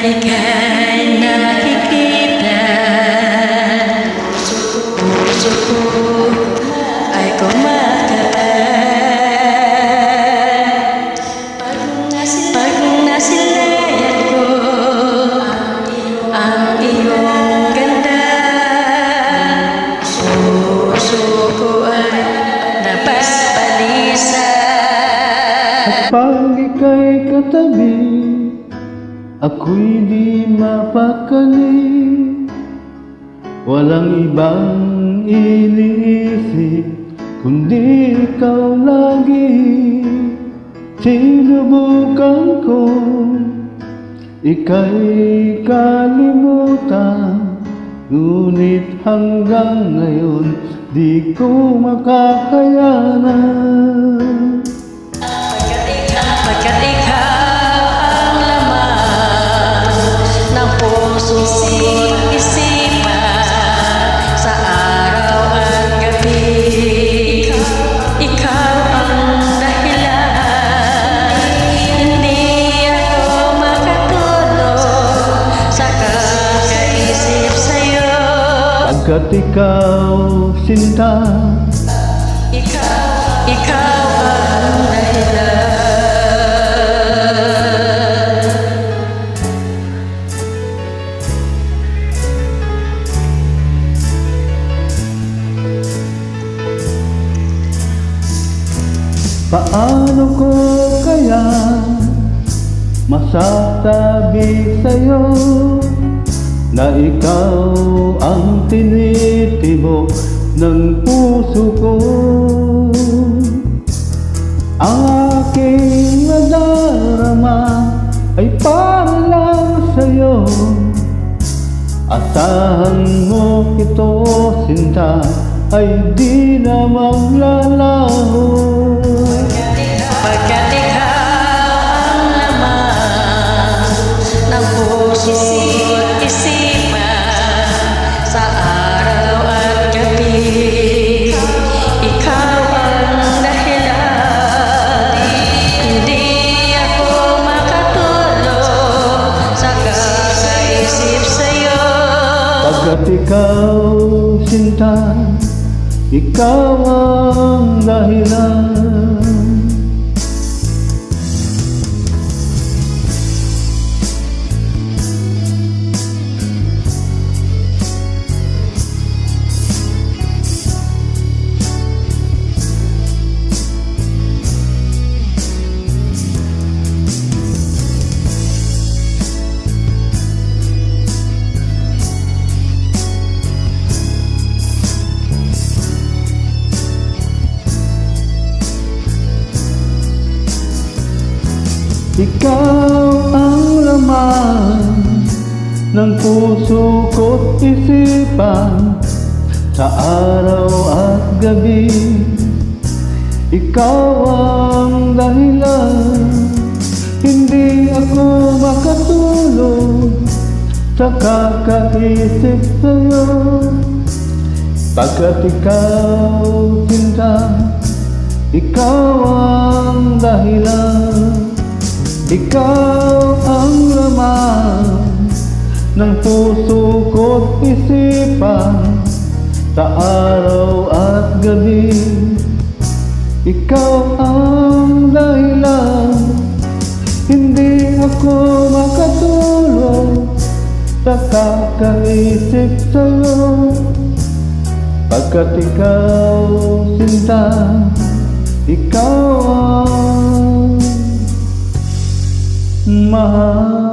ika'y nakikita, puso ko ay kumakalat. Pag nasilayan ko ang iyong ganda, puso ko ay napapalisan. At pag ika'y katabi, ako'y di mapakali. Walang ibang iniisip kundi ikaw lagi. Sinubukan ko ika'y kalimutan, ngunit hanggang ngayon di ko makakayanan. Pagkat ikaw ang laman ng puso't isipan, sa araw at gabi, ikaw ang dahilan. Hindi ako makatulog sa kakaisip sa'yo. Pagkat ikaw, sinta, ikaw ang dahilan. paano ko kaya masasabi sa'yo na ikaw ang tinitibok ng puso ko? Ang aking nadarama ay para lang sa'yo. Asahan mo ito, sinta, ay di na maglalaho. Pagkat ikaw ang laman ng puso't isipan, sa araw at gabi, ikaw ang dahilan. Hindi ako makatulog sa kakaisip sa'yo. Pagkat ikaw, sinta, ikaw ang dahilan. Ikaw ang laman ng puso ko't isipan, sa araw at gabi. Ikaw ang dahilan. Hindi ako makatulog sa kakaisip sa'yo. Pagkat ikaw, sinta, ikaw ang dahilan. Ikaw ang laman ng puso ko't isipan, sa araw at gabi. Ikaw ang dahilan. Hindi ako makatulog sa kakaisip sa'yo. Pagkat ikaw, sinta, ikaw ang mahal.